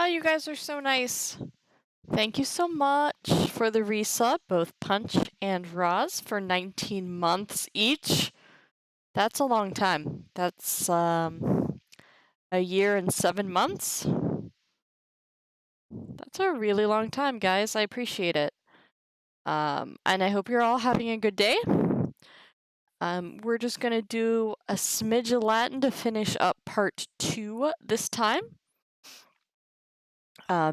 Oh, you guys are so nice. Thank you so much for the resub, both Punch and Roz, for 19 months each. That's a long time. That's a year and 7 months. That's a really long time, guys. I appreciate it. And I hope you're all having a good day. We're just going to do a smidge of Latin to finish up part 2 this time.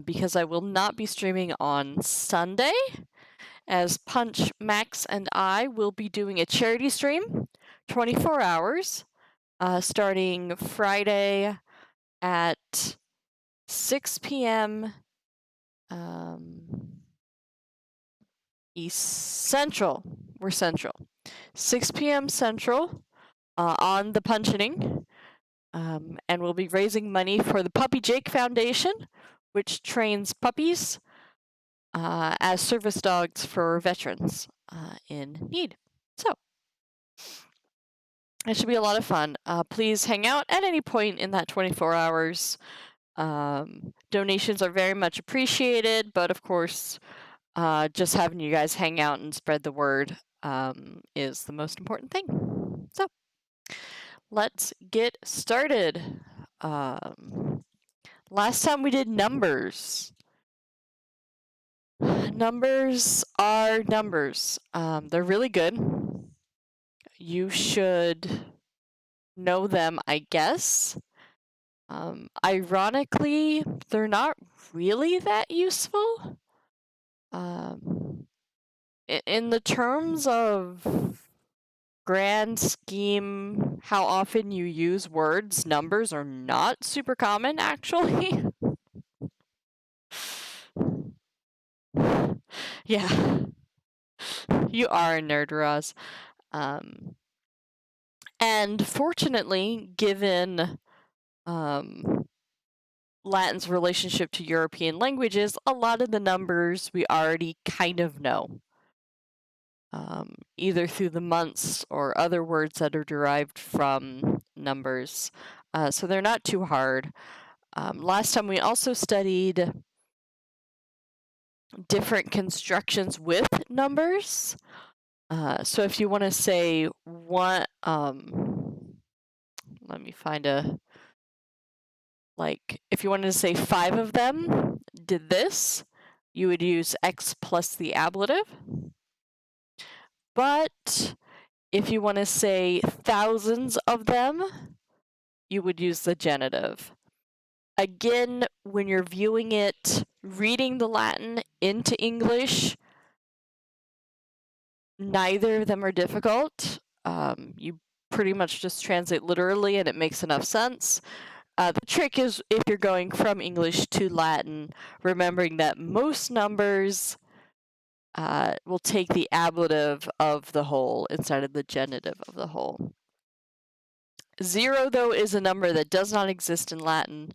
Because I will not be streaming on Sunday, as Punch, Max, and I will be doing a charity stream, 24 hours, starting Friday at 6 p.m. East Central. We're Central. 6 p.m. Central on the Punching. And we'll be raising money for the Puppy Jake Foundation, which trains puppies as service dogs for veterans in need. So, it should be a lot of fun. Please hang out at any point in that 24 hours. Donations are very much appreciated, but of course, just having you guys hang out and spread the word is the most important thing. So, let's get started. Last time we did numbers. Numbers are numbers. They're really good. You should know them, I guess. Ironically, they're not really that useful. In the terms of grand scheme, how often you use words, numbers are not super common, actually. Yeah. You are a nerd, Roz. And fortunately, given Latin's relationship to European languages, a lot of the numbers we already kind of know, either through the months or other words that are derived from numbers. So they're not too hard. Last time we also studied different constructions with numbers. So if you want to say one, let me find a, like, if you wanted to say 5 of them did this, you would use X plus the ablative. But if you want to say thousands of them, you would use the genitive. Again, when you're viewing it, reading the Latin into English, neither of them are difficult. You pretty much just translate literally and it makes enough sense. The trick is, if you're going from English to Latin, remembering that most numbers will take the ablative of the whole instead of the genitive of the whole. 0, though, is a number that does not exist in Latin.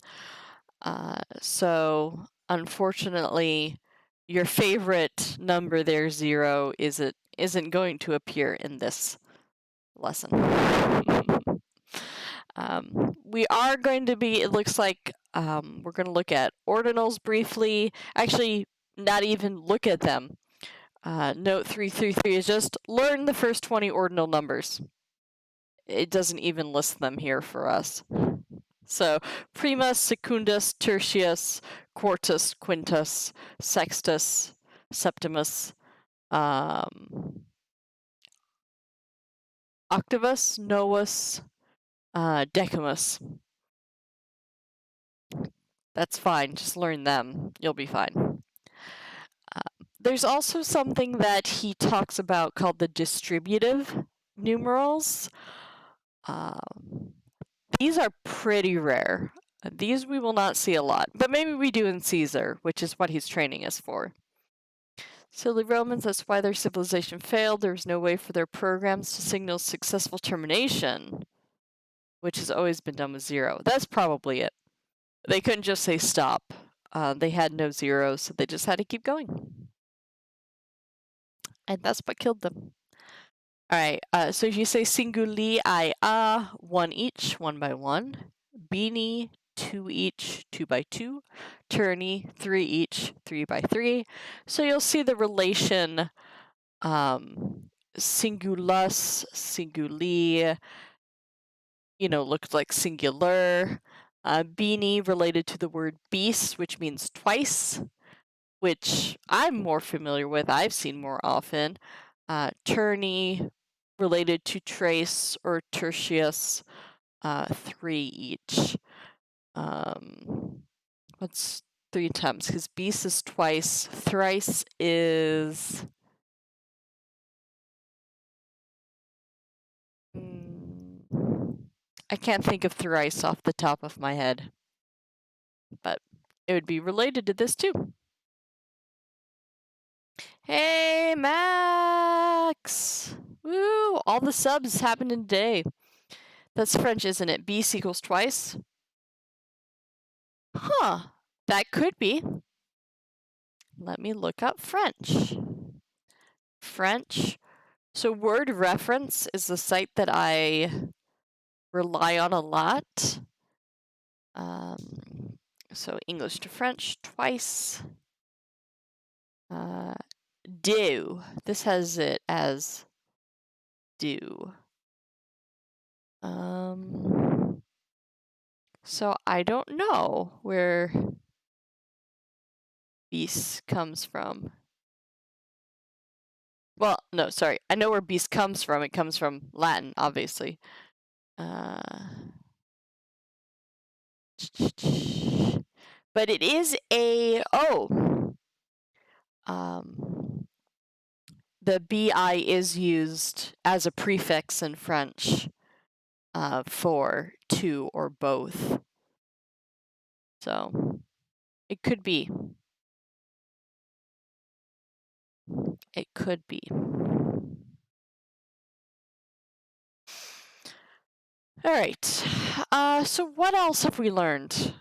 So, unfortunately, your favorite number there, 0, isn't going to appear in this lesson. We are going to be, it looks like, we're going to look at ordinals briefly. Actually, not even look at them. Note 333 is just learn the first 20 ordinal numbers. It doesn't even list them here for us. So, primus, secundus, tertius, quartus, quintus, sextus, septimus, octavus, novus, decimus. That's fine, just learn them. You'll be fine. There's also something that he talks about called the distributive numerals. These are pretty rare. These we will not see a lot, but maybe we do in Caesar, which is what he's training us for. Silly Romans, that's why their civilization failed. There was no way for their programs to signal successful termination, which has always been done with 0. That's probably it. They couldn't just say stop. They had no zeros, so they just had to keep going. And that's what killed them. All right, so if you say singuli, I, 1 each, 1 by 1. Bini, 2 each, 2 by 2, turny, 3 each, 3 by 3. So you'll see the relation singulus, singuli, looks like singular. Beanie related to the word beast, which means twice, which I'm more familiar with, I've seen more often. Tourney related to trace or tertius, 3 each. What's 3 times? Because beast is twice. Thrice is... I can't think of thrice off the top of my head, but it would be related to this too. Hey, Max! Woo! All the subs happened in a day. That's French, isn't it? Beast equals twice? Huh. That could be. Let me look up French. French. So Word Reference is the site that I rely on a lot. So English to French twice. Do. This has it as do. So I don't know where beast comes from. Well, no, sorry. I know where beast comes from. It comes from Latin, obviously. But it is a... the bi is used as a prefix in French for to or both. So it could be. It could be. All right. So what else have we learned?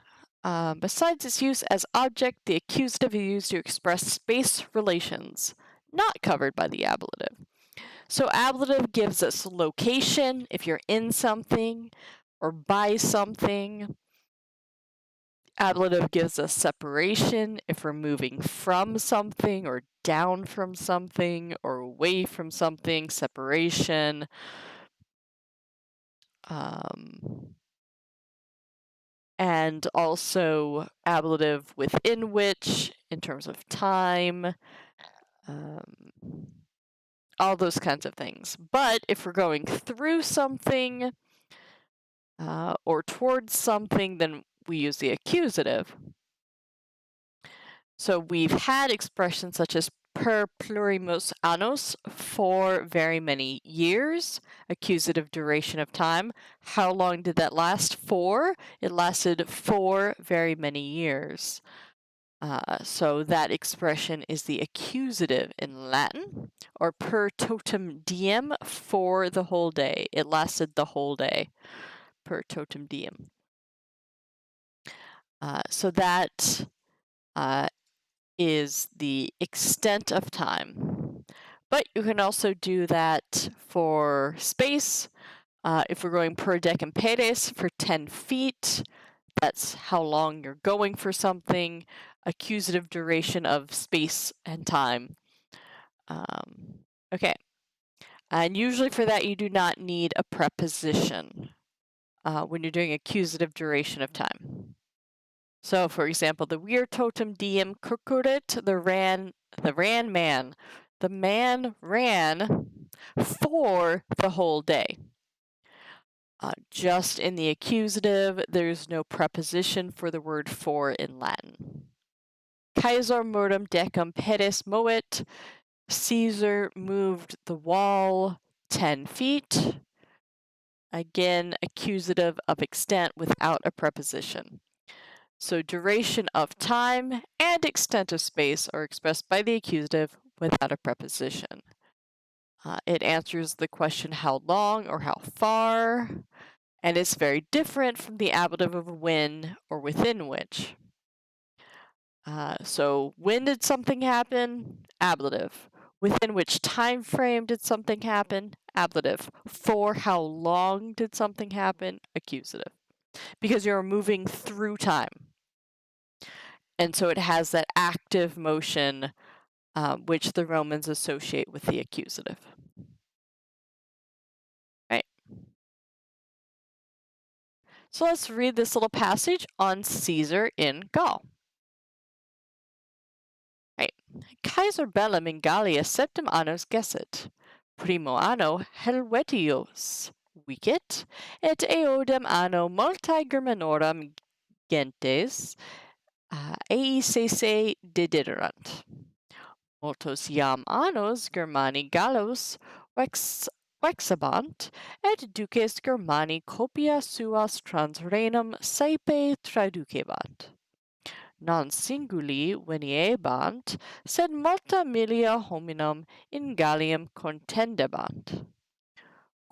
Besides its use as object, the accusative is used to express space relations, not covered by the ablative. So ablative gives us location, if you're in something, or by something. Ablative gives us separation, if we're moving from something, or down from something, or away from something, separation. And also ablative within which, in terms of time, all those kinds of things. But if we're going through something or towards something, then we use the accusative. So we've had expressions such as per plurimus annos, for very many years, accusative duration of time. How long did that last for? It lasted for very many years. So that expression is the accusative in Latin, or per totum diem, for the whole day. It lasted the whole day, per totum diem. So that is the extent of time. But you can also do that for space. If we're going per decum pedes for 10 feet, that's how long you're going for something. Accusative duration of space and time. Okay. And usually for that, you do not need a preposition when you're doing accusative duration of time. So, for example, the wir totem diem concurrit, the man ran for the whole day. Just in the accusative, there's no preposition for the word for in Latin. Caesar mortem decum pedis moet. Caesar moved the wall 10 feet. Again, accusative of extent without a preposition. So duration of time and extent of space are expressed by the accusative without a preposition. It answers the question how long or how far, and it's very different from the ablative of when or within which. So when did something happen? Ablative. Within which time frame did something happen? Ablative. For how long did something happen? Accusative. because you're moving through time. And so it has that active motion, which the Romans associate with the accusative. Right. So let's read this little passage on Caesar in Gaul. Right. Kaiser bellum in Gallia septem annos gesset. Primo anno Helvetios vicit, et eodem anno multae Germanorum gentes eice dederant. Multos iam annos Germani Gallos vexabant, et duces Germani copia suas trans Rhenum saepe traducebant. Non singuli veniebant, sed multa milia hominum in Gallium contendebant.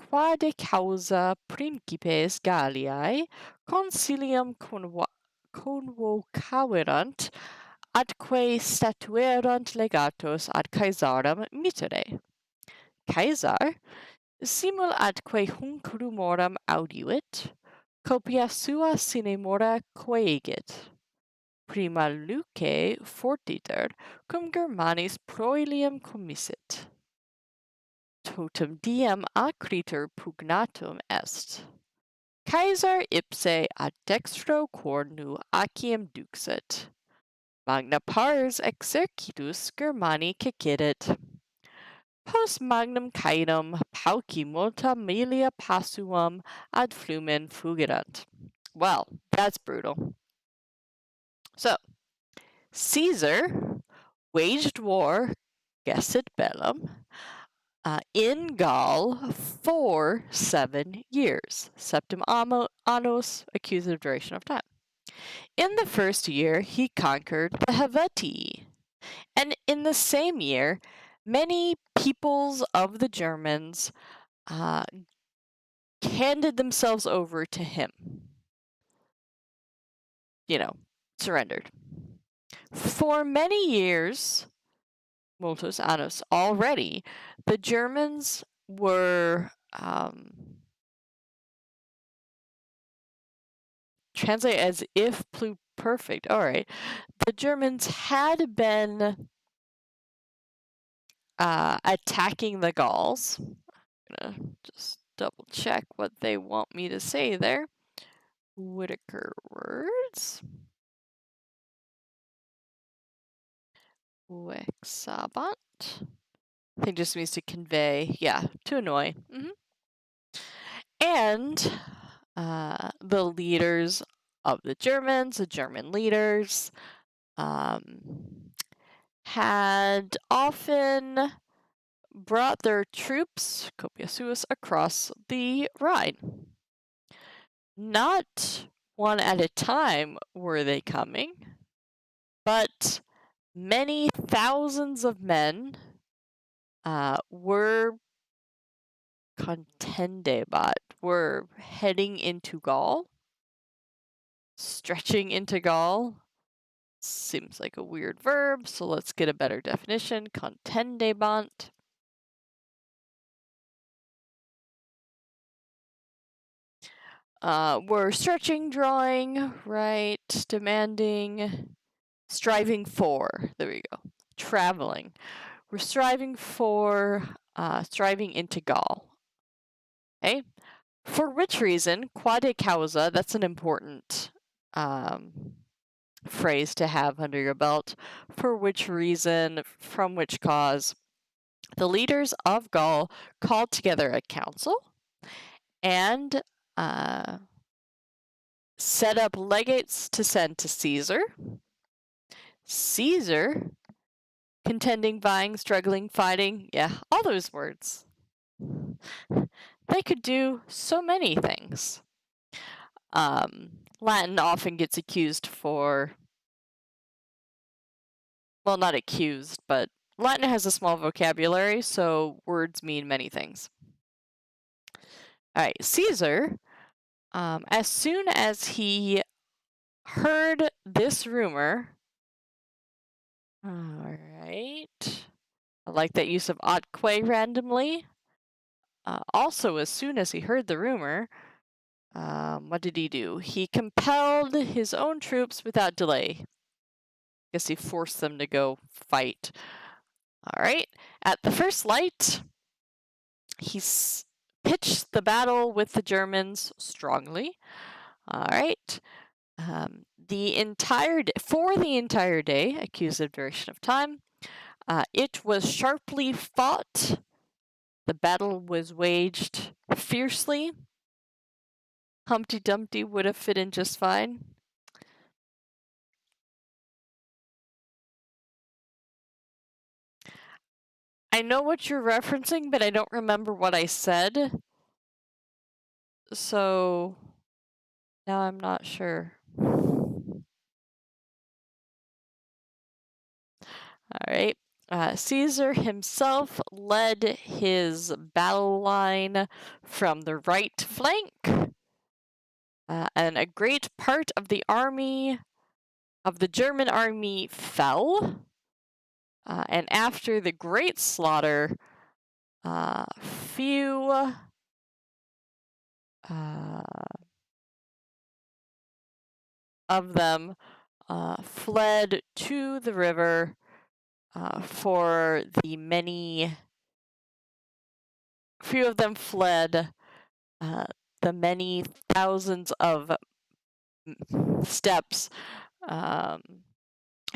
Quade causa principes Galliae consilium convocaverant, atque statuerant legatos ad Caesarem mittere. Caesar, simul atque hunc rumorum audiuit, copia sua sine mora quaegit. Prima luce fortiter cum Germanis proelium commissit. Totem diem acriter pugnatum est. Caesar ipse ad dextro cornu aciem duxit. Magna pars exercitus Germani cecidit. Post magnum caedum pauci multa milia passuum ad flumen fugirant. Well, that's brutal. So, Caesar waged war, gesset bellum, in Gaul for 7 years, septem annos, accusative duration of time. In the first year, he conquered the Helvetii, and in the same year, many peoples of the Germans handed themselves over to him. Surrendered. For many years, multos annos, already, the Germans were translate as if pluperfect. All right. The Germans had been attacking the Gauls. I'm going to just double check what they want me to say there. Whitaker words. Vexabant. I think just means to convey, to annoy. And the leaders of the Germans, the German leaders, had often brought their troops, copia suis, across the Rhine. Not one at a time were they coming, but many thousands of men were contendebat, were heading into Gaul, stretching into Gaul. Seems like a weird verb, so let's get a better definition. Contendebant. We're stretching, drawing, right, demanding, striving for. There we go. Traveling. We're striving into Gaul. Okay? For which reason, quade causa, that's an important phrase to have under your belt. For which reason, from which cause, the leaders of Gaul called together a council and set up legates to send to Caesar. Caesar, contending, vying, struggling, fighting, all those words. They could do so many things. Latin often gets accused for, well, not accused, but Latin has a small vocabulary, so words mean many things. All right, Caesar, as soon as he heard this rumor, all right, I like that use of atque randomly. Also, as soon as he heard the rumor, What did he do? He compelled his own troops without delay. Guess he forced them to go fight. All right. At the first light, he pitched the battle with the Germans strongly. All right. For the entire day, accusative duration of time, it was sharply fought. The battle was waged fiercely. Humpty Dumpty would have fit in just fine. I know what you're referencing, but I don't remember what I said. So now I'm not sure. All right. Caesar himself led his battle line from the right flank, and a great part of the German army fell. And after the great slaughter, few of them fled to the river for the many. Few of them fled the many thousands of steps.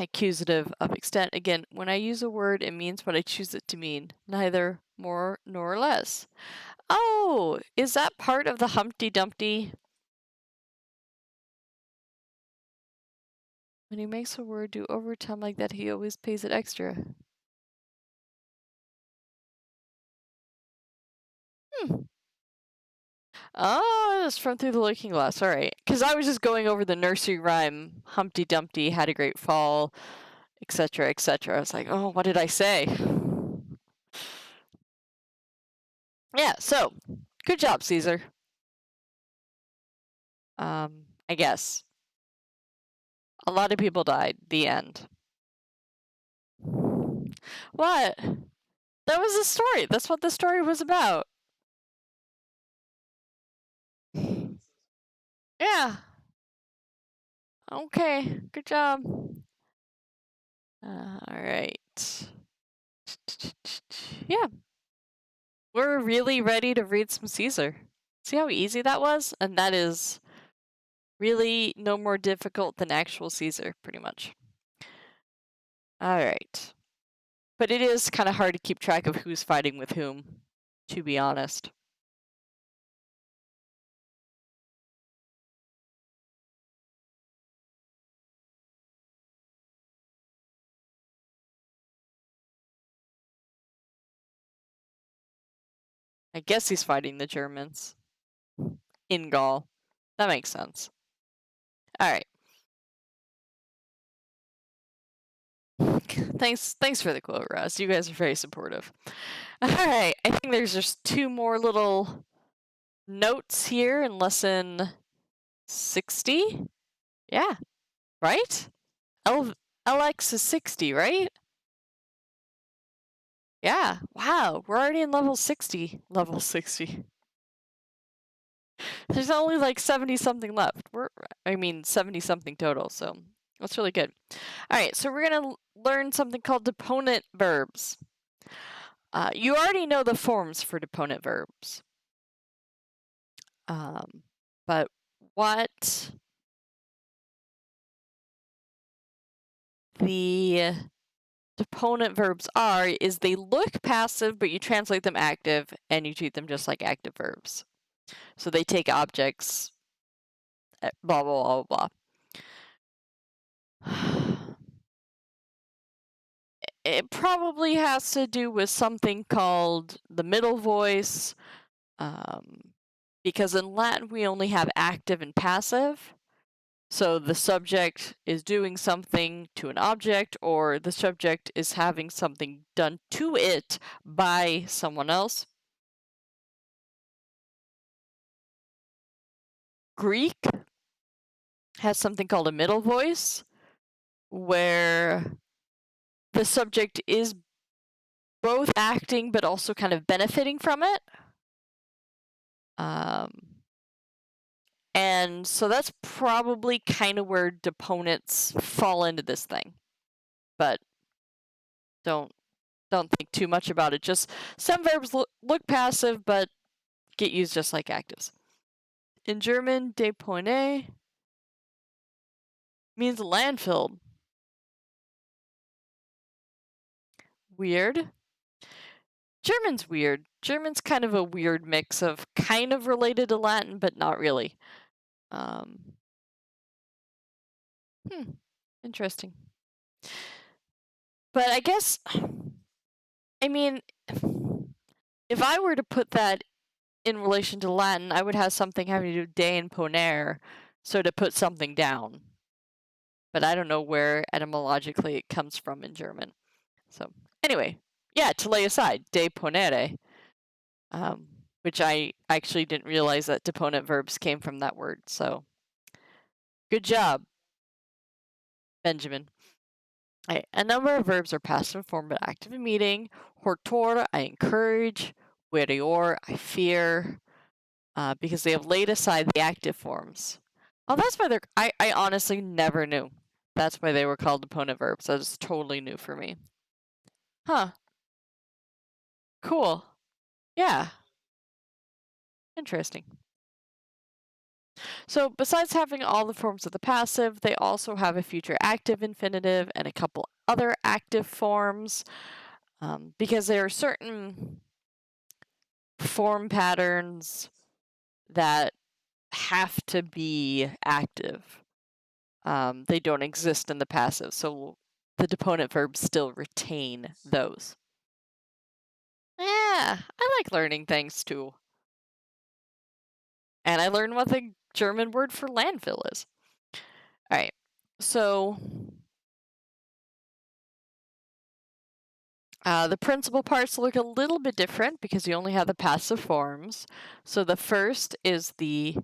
Accusative of extent. Again, when I use a word, it means what I choose it to mean, neither more nor less. Oh, is that part of the Humpty Dumpty? When he makes a word do overtime like that, he always pays it extra. Oh, it's from Through the Looking Glass. All right. Because I was just going over the nursery rhyme, Humpty Dumpty had a great fall, etc., etc. I was like, oh, what did I say? Yeah, so, good job, Caesar. I guess. A lot of people died. The end. What? That was the story. That's what the story was about. Yeah. Okay. Good job. All right. Yeah. We're really ready to read some Caesar. See how easy that was? And that is really no more difficult than actual Caesar, pretty much. All right. But it is kind of hard to keep track of who's fighting with whom, to be honest. I guess he's fighting the Germans in Gaul. That makes sense. All right. Thanks for the quote, Ross. You guys are very supportive. All right. I think there's just two more little notes here in lesson 60. Yeah. Right? LX is 60, right? Yeah. Wow. We're already in level 60. Level 60. There's only like 70 something left. 70 something total, so that's really good. All right, so we're going to learn something called deponent verbs. You already know the forms for deponent verbs. But what the deponent verbs are is they look passive, but you translate them active and you treat them just like active verbs. So they take objects, blah, blah, blah, blah. It probably has to do with something called the middle voice, because in Latin we only have active and passive. So the subject is doing something to an object, or the subject is having something done to it by someone else. Greek has something called a middle voice, where the subject is both acting but also kind of benefiting from it. And so that's probably kind of where deponents fall into this thing. But don't think too much about it. Just some verbs look passive, but get used just like actives. In German, Deponent means landfill. Weird. German's weird. German's kind of a weird mix of kind of related to Latin, but not really. Interesting. But I guess, I mean, if I were to put that in relation to Latin, I would have something having to do with de and poner, so to put something down. But I don't know where etymologically it comes from in German. So anyway, yeah, to lay aside, deponere, which I actually didn't realize that deponent verbs came from that word. So good job, Benjamin. Right, a number of verbs are passive form but active in meaning. Hortor, I encourage. Verior, I fear. Because they have laid aside the active forms. Oh, that's why they're. I honestly never knew. That's why they were called deponent verbs. That is totally new for me. Huh. Cool. Yeah. Interesting. So besides having all the forms of the passive, they also have a future active infinitive and a couple other active forms, because there are certain form patterns that have to be active. They don't exist in the passive, so the deponent verbs still retain those. Yeah, I like learning things too. And I learned what the German word for landfill is. All right, so the principal parts look a little bit different because you only have the passive forms. So the first is the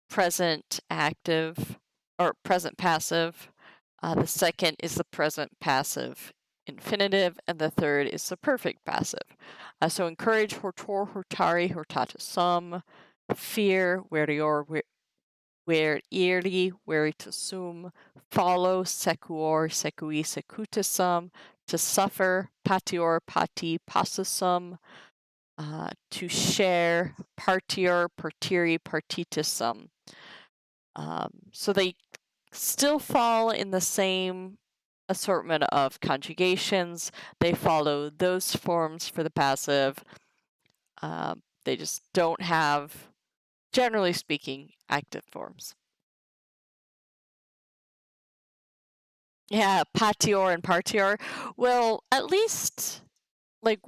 present active or present passive. The second is the present passive infinitive, and the third is the perfect passive. So encourage, hortor, hortari, hortata sum. Fear, verior, veriri, veritasum. Follow, secuor, secui, secutisum. To suffer, patior, pati, passasum. To share, partior, partiri, partitisum. So they still fall in the same assortment of conjugations. They follow those forms for the passive. They just don't have, generally speaking, active forms. Yeah, patior and partior. Well, at least, like,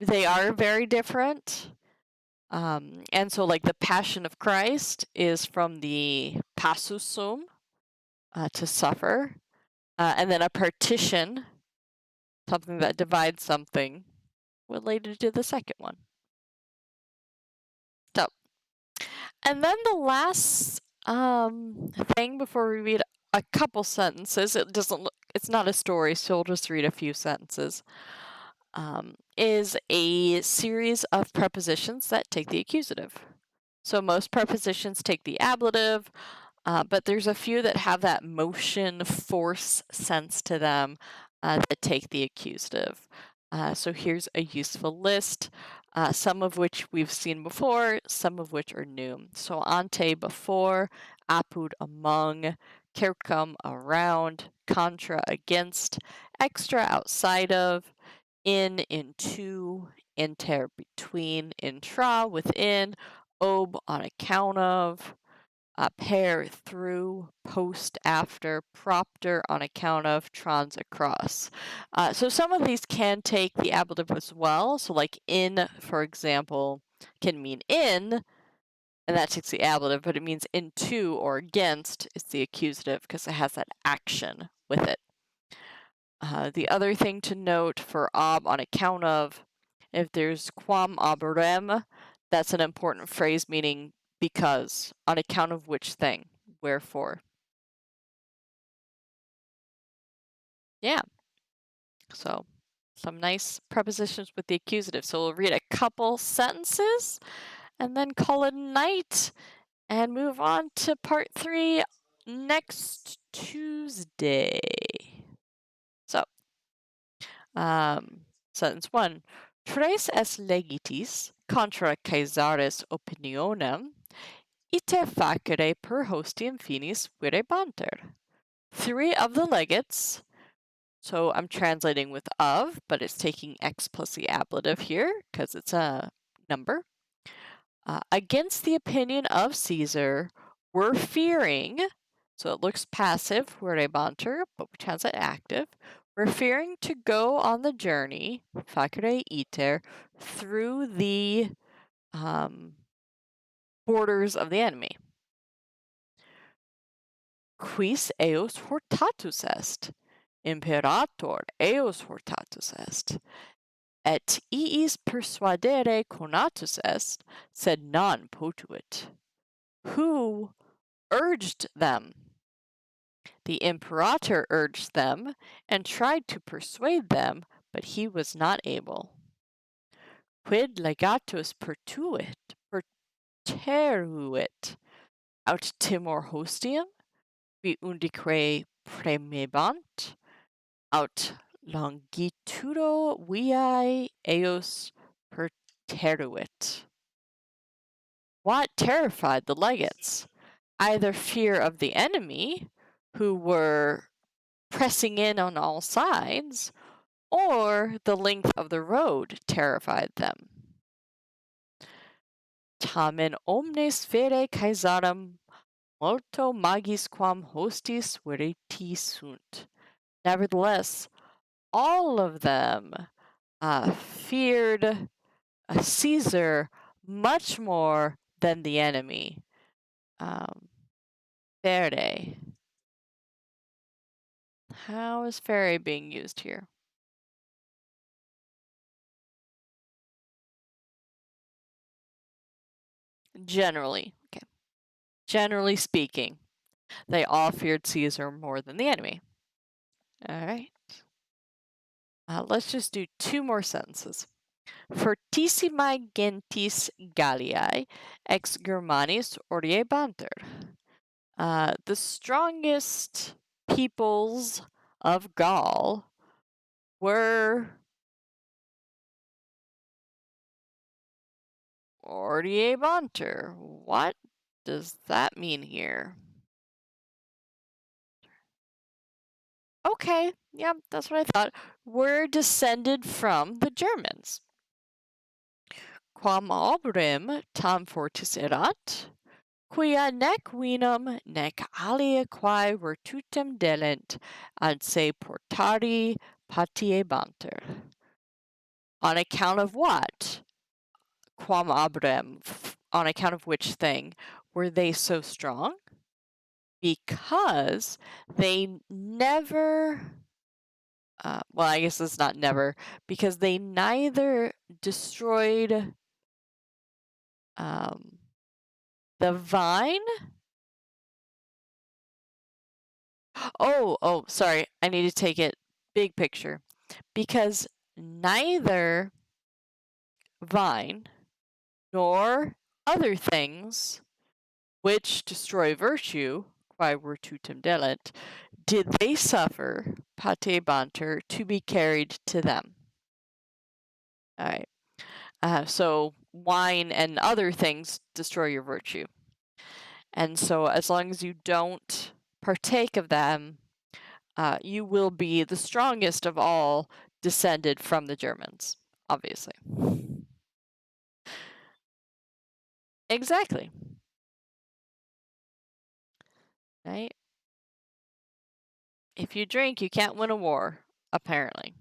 they are very different. And so, like, the Passion of Christ is from the passus sum, to suffer. And then a partition, something that divides something, related to the second one. So, and then the last thing before we read a couple sentences, it's not a story, so we'll just read a few sentences, is a series of prepositions that take the accusative. So most prepositions take the ablative, but there's a few that have that motion, force sense to them, that take the accusative. So here's a useful list, some of which we've seen before, some of which are new. So ante, before, apud, among, circum, around, contra, against, extra, outside of, in, into, inter, between, intra, within, ob, on account of, per, through, post, after, propter, on account of, trans, across. So some of these can take the ablative as well. So like in, for example, can mean in, and that takes the ablative, but it means into or against is the accusative because it has that action with it. The other thing to note for ob, on account of, if there's quam ob rem, that's an important phrase meaning because, on account of which thing, wherefore. Yeah. So some nice prepositions with the accusative. So we'll read a couple sentences and then call it a night and move on to part 3 next Tuesday. So, sentence 1. Tres es legitis contra Caesaris opinionem ite facere per hostium finis videbanter. 3 of the legates, so I'm translating with of, but it's taking x plus the ablative here because it's a number. Against the opinion of Caesar, were fearing, so it looks passive, videbanter, but we translate active. We're fearing to go on the journey, facere iter, through the borders of the enemy. Quis eos hortatus est, imperator eos hortatus est, et iis persuadere conatus est, sed non potuit. Who urged them? The imperator urged them and tried to persuade them, but he was not able. Quid legatus perteruit, aut timor hostium, vi undique premebant, aut longitudo viae eos perteruit. What terrified the legates? Either fear of the enemy, who were pressing in on all sides, or the length of the road terrified them. Tamen omnes fere Caesarem multo magis quam hostis veriti sunt. Nevertheless, all of them feared Caesar much more than the enemy. Fere. How is fere being used here? Generally. Okay. Generally speaking, they all feared Caesar more than the enemy. All right. Let's just do 2 more sentences. Fortissimae gentis Galliae ex Germanis oriebanter. The strongest peoples of Gaul were oriebanter. What does that mean here? Okay, yeah, that's what I thought. We're descended from the Germans. Quam obrem tam fortis erat, quia nec vinum nec alia quae virtutem delent ad se portari patiebanter. On account of what? Quam obrem, on account of which thing were they so strong? Because they never, well, I guess it's not never, because they neither destroyed the vine. Oh, sorry. I need to take it big picture. Because neither vine nor other things which destroy virtue, quae virtutem delent, did they suffer, patiebanter, to be carried to them. All right. So wine and other things destroy your virtue. And so as long as you don't partake of them, you will be the strongest of all descended from the Germans, obviously. Exactly. Right? If you drink, you can't win a war, apparently.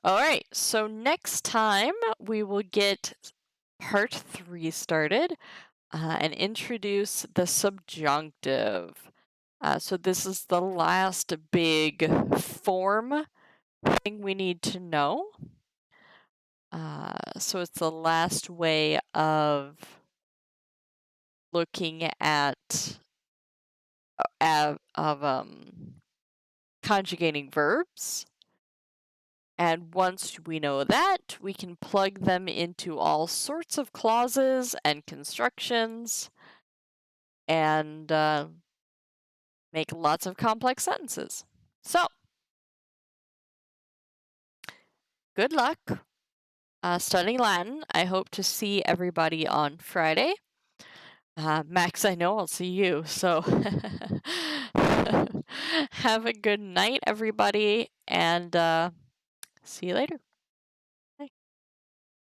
All right, so next time we will get part 3 started and introduce the subjunctive. So this is the last big form thing we need to know. So it's the last way of looking at conjugating verbs. And once we know that, we can plug them into all sorts of clauses and constructions and make lots of complex sentences. So, good luck studying Latin. I hope to see everybody on Friday. Max, I know I'll see you. So, have a good night, everybody, and see you later.